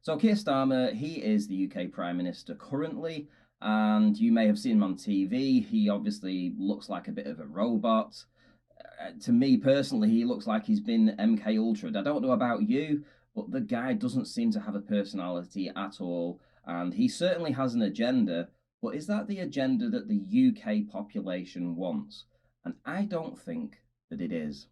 So Keir Starmer, he is the UK Prime Minister currently, and you may have seen him on TV. He obviously looks like a bit of a robot. To me personally, he looks like he's been MK Ultra'd. I don't know about you, but the guy doesn't seem to have a personality at all, and he certainly has an agenda. But is that the agenda that the UK population wants? And I don't think that it is.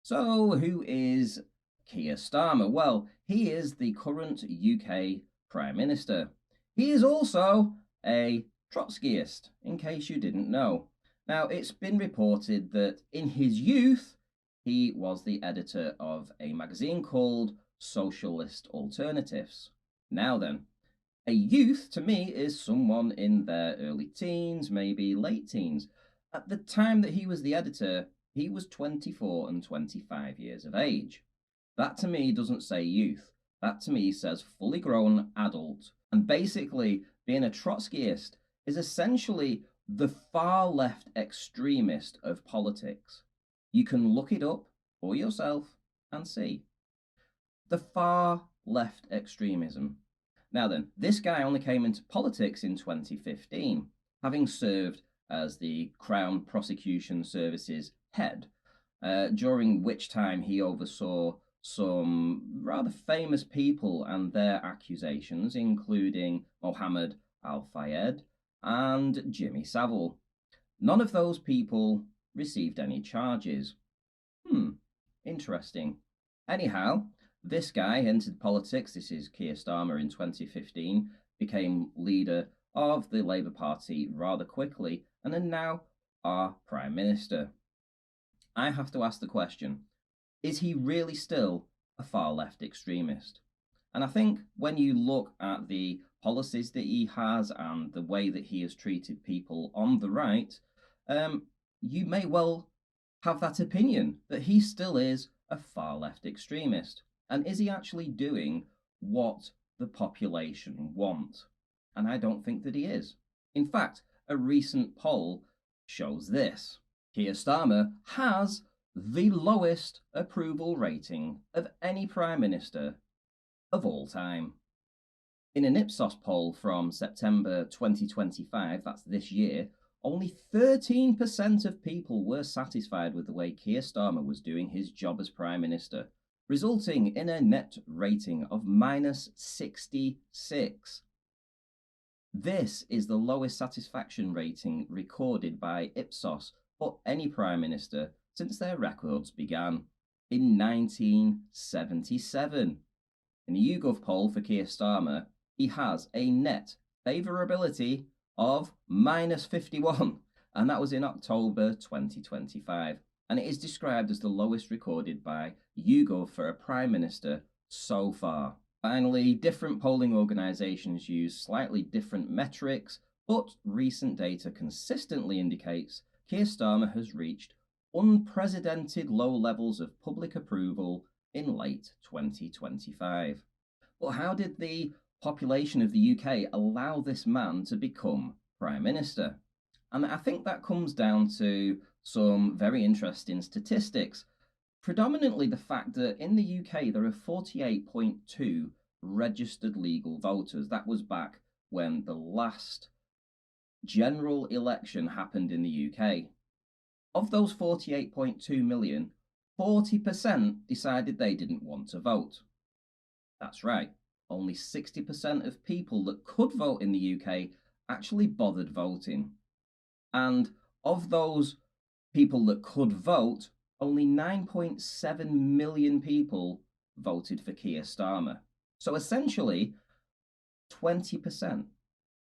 So, who is Keir Starmer? Well, he is the current UK Prime Minister. He is also a Trotskyist, in case you didn't know. Now, it's been reported that in his youth, he was the editor of a magazine called Socialist Alternatives. Now then, a youth to me is someone in their early teens, maybe late teens. At the time that he was the editor, he was 24 and 25 years of age. That to me doesn't say youth. That to me says fully grown adult. And basically, being a Trotskyist is essentially the far left extremist of politics. You can look it up for yourself and see. The far left extremism. Now then, this guy only came into politics in 2015, having served as the Crown Prosecution Service's head, during which time he oversaw some rather famous people and their accusations, including Mohammed Al-Fayed and Jimmy Savile. None of those people received any charges. Interesting. Anyhow, this guy entered politics. This is Keir Starmer in 2015, became leader of the Labour Party rather quickly, and then now our Prime Minister. I have to ask the question, is he really still a far left extremist? And I think when you look at the policies that he has and the way that he has treated people on the right, you may well have that opinion that he still is a far left extremist. And is he actually doing what the population want? And I don't think that he is. In fact, a recent poll shows this. Keir Starmer has the lowest approval rating of any Prime Minister of all time. In an Ipsos poll from September 2025, that's this year, only 13% of people were satisfied with the way Keir Starmer was doing his job as Prime Minister, resulting in a net rating of -66. This is the lowest satisfaction rating recorded by Ipsos for any Prime Minister since their records began in 1977. In a YouGov poll for Keir Starmer, he has a net favourability of -51, and that was in October 2025. And it is described as the lowest recorded by YouGov for a Prime Minister so far. Finally, different polling organisations use slightly different metrics, but recent data consistently indicates Keir Starmer has reached unprecedented low levels of public approval in late 2025. But how did the population of the UK allow this man to become Prime Minister? And I think that comes down to some very interesting statistics. Predominantly the fact that in the UK there are 48.2 registered legal voters. That was back when the last general election happened in the UK. Of those 48.2 million, 40% decided they didn't want to vote. That's right, only 60% of people that could vote in the UK actually bothered voting. And of those people that could vote, only 9.7 million people voted for Keir Starmer. So essentially, 20%,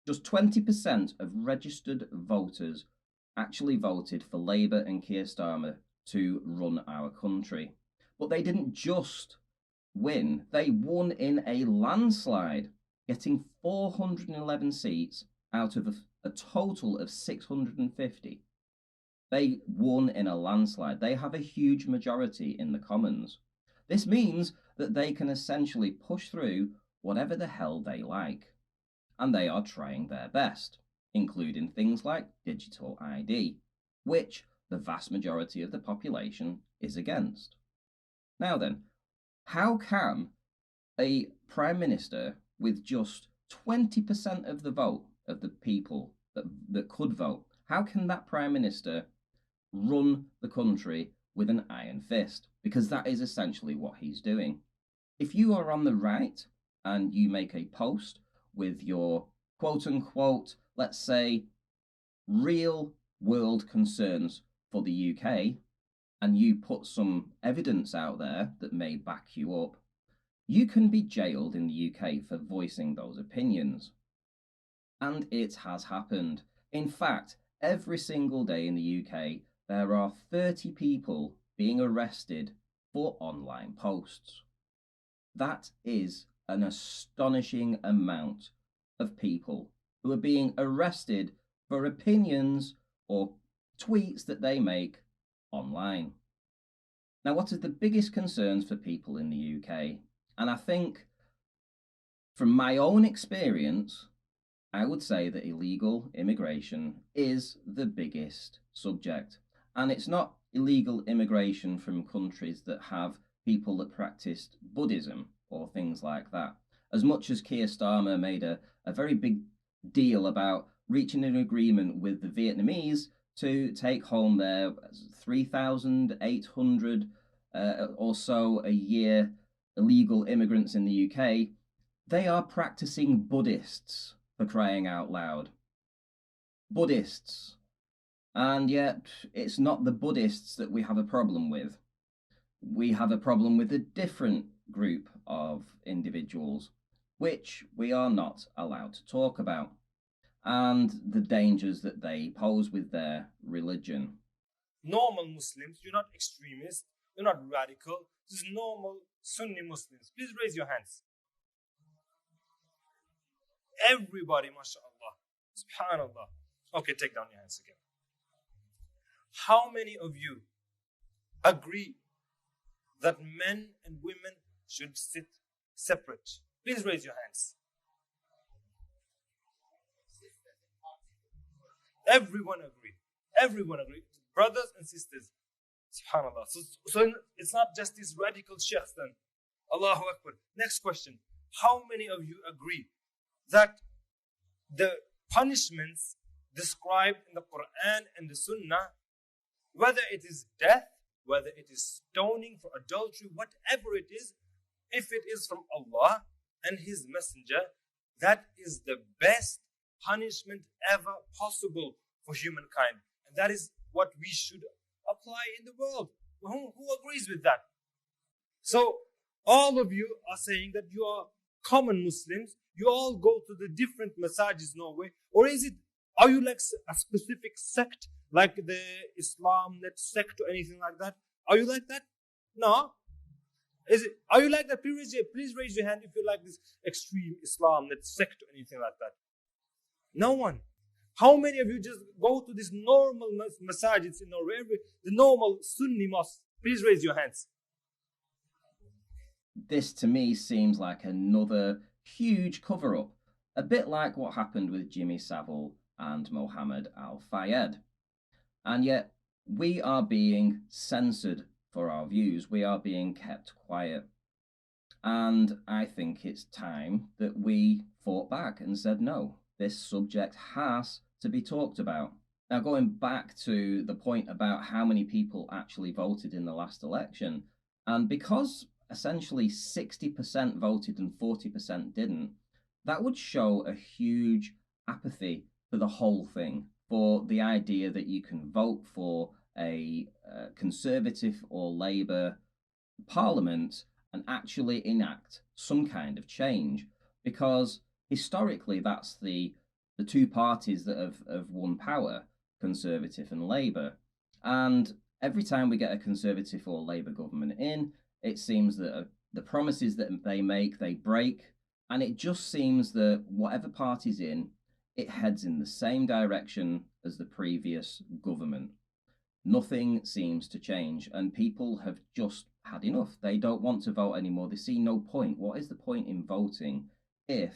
just 20% of registered voters actually voted for Labour and Keir Starmer to run our country. But they didn't just win, they won in a landslide, getting 411 seats out of a total of 650. They won in a landslide. They have a huge majority in the Commons. This means that they can essentially push through whatever the hell they like. And they are trying their best, including things like digital ID, which the vast majority of the population is against. Now then, how can a prime minister with just 20% of the vote of the people that could vote, how can that prime minister run the country with an iron fist? Because that is essentially what he's doing. If you are on the right and you make a post with your quote unquote, let's say, real world concerns for the UK, and you put some evidence out there that may back you up, you can be jailed in the UK for voicing those opinions. And it has happened. In fact, every single day in the UK, there are 30 people being arrested for online posts. That is an astonishing amount of people who are being arrested for opinions or tweets that they make online. Now, what is the biggest concerns for people in the UK? And I think from my own experience, I would say that illegal immigration is the biggest subject. And it's not illegal immigration from countries that have people that practiced Buddhism or things like that. As much as Keir Starmer made a very big deal about reaching an agreement with the Vietnamese to take home their 3,800 or so a year illegal immigrants in the UK, they are practicing Buddhists, for crying out loud. Buddhists. And yet, it's not the Buddhists that we have a problem with. We have a problem with a different group of individuals, which we are not allowed to talk about, and the dangers that they pose with their religion. Normal Muslims, you're not extremists, you're not radical, this is normal Sunni Muslims. Please raise your hands. Everybody, mashallah, subhanallah. Okay, take down your hands again. How many of you agree that men and women should sit separate? Please raise your hands. Everyone agree. Everyone agree. Brothers and sisters. Subhanallah. So it's not just these radical sheikhs then. Allahu Akbar. Next question. How many of you agree that the punishments described in the Quran and the Sunnah, whether it is death, whether it is stoning for adultery, whatever it is, if it is from Allah and His Messenger, that is the best punishment ever possible for humankind. And that is what we should apply in the world. Who agrees with that? So all of you are saying that you are common Muslims. You all go to the different masajid Norway. Or are you like a specific sect, like the Islam net sect or anything like that? Are you like that? No. Are you like that? Please raise your hand if you like this extreme Islam net sect or anything like that. No one. How many of you just go to these normal masajids in Norway, the normal Sunni mosque? Please raise your hands. This to me seems like another huge cover-up, a bit like what happened with Jimmy Savile and Mohammed Al-Fayed. And yet we are being censored for our views. We are being kept quiet. And I think it's time that we fought back and said, no, this subject has to be talked about. Now, going back to the point about how many people actually voted in the last election, and because essentially 60% voted and 40% didn't, that would show a huge apathy for the whole thing, for the idea that you can vote for a Conservative or Labour parliament and actually enact some kind of change, because historically that's the two parties that have won power, Conservative and Labour. And every time we get a Conservative or Labour government in, it seems that the promises that they make, they break. And it just seems that whatever party's in, it heads in the same direction as the previous government. Nothing seems to change, and people have just had enough. They don't want to vote anymore. They see no point. What is the point in voting if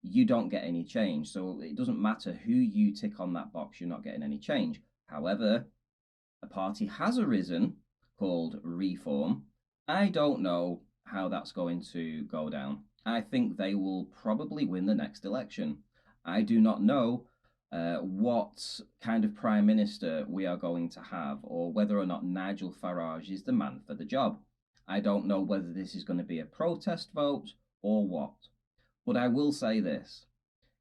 you don't get any change? So it doesn't matter who you tick on that box, you're not getting any change. However, a party has arisen called Reform. I don't know how that's going to go down. I think they will probably win the next election. I do not know what kind of prime minister we are going to have, or whether or not Nigel Farage is the man for the job. I don't know whether this is going to be a protest vote or what. But I will say this,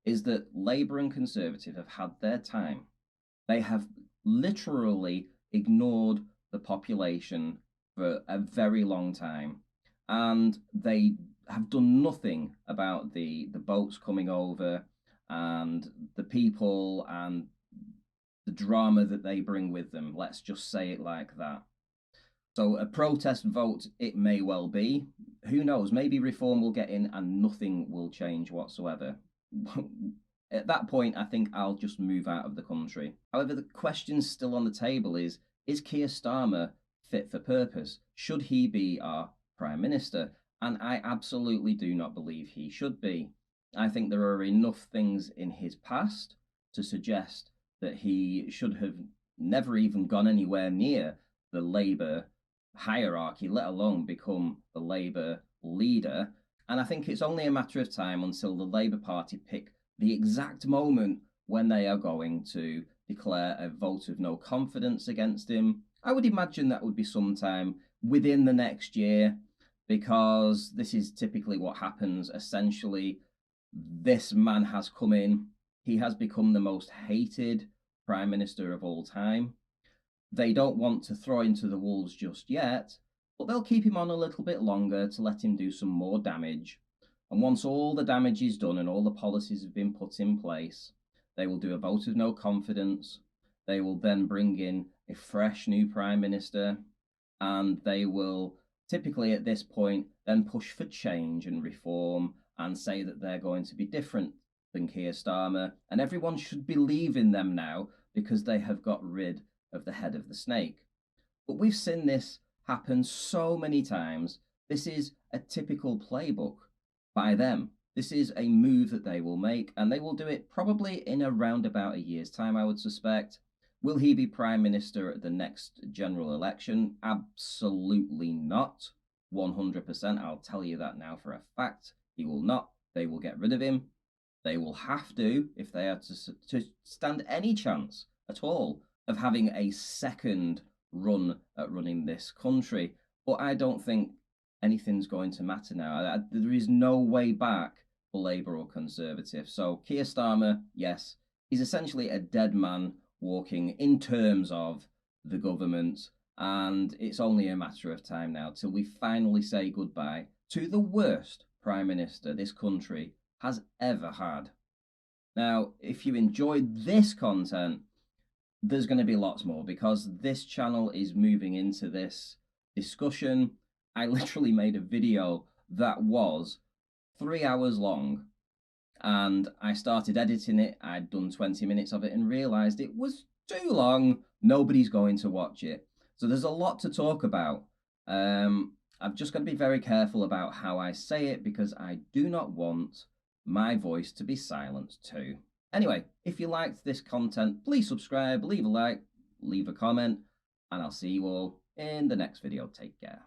is that Labour and Conservative have had their time. They have literally ignored the population for a very long time, and they have done nothing about the boats coming over and the people and the drama that they bring with them. Let's just say it like that. So a protest vote, it may well be. Who knows? Maybe Reform will get in and nothing will change whatsoever. At that point, I think I'll just move out of the country. However, the question still on the table is Keir Starmer fit for purpose? Should he be our Prime Minister? And I absolutely do not believe he should be. I think there are enough things in his past to suggest that he should have never even gone anywhere near the Labour hierarchy, let alone become the Labour leader. And I think it's only a matter of time until the Labour Party pick the exact moment when they are going to declare a vote of no confidence against him. I would imagine that would be sometime within the next year, because this is typically what happens. Essentially, this man has come in. He has become the most hated Prime Minister of all time. They don't want to throw him to the wolves just yet, but they'll keep him on a little bit longer to let him do some more damage. And once all the damage is done and all the policies have been put in place, they will do a vote of no confidence. They will then bring in a fresh new Prime Minister, and they will typically at this point then push for change and reform and say that they're going to be different than Keir Starmer, and everyone should believe in them now because they have got rid of the head of the snake. But we've seen this happen so many times. This is a typical playbook by them. This is a move that they will make, and they will do it probably in around about a year's time, I would suspect. Will he be Prime Minister at the next general election? Absolutely not. 100%. I'll tell you that now for a fact. He will not. They will get rid of him. They will have to, if they are to stand any chance at all of having a second run at running this country. But I don't think anything's going to matter now. There is no way back for Labour or Conservative. So Keir Starmer, yes, he's essentially a dead man walking in terms of the government, and it's only a matter of time now till we finally say goodbye to the worst Prime Minister this country has ever had. Now, if you enjoyed this content, there's going to be lots more, because this channel is moving into this discussion. I literally made a video that was 3 hours long, and I started editing it. I'd done 20 minutes of it and realized it was too long. Nobody's going to watch it. So there's a lot to talk about. I've just got to be very careful about how I say it, because I do not want my voice to be silenced too. Anyway, if you liked this content, please subscribe, leave a like, leave a comment, and I'll see you all in the next video. Take care.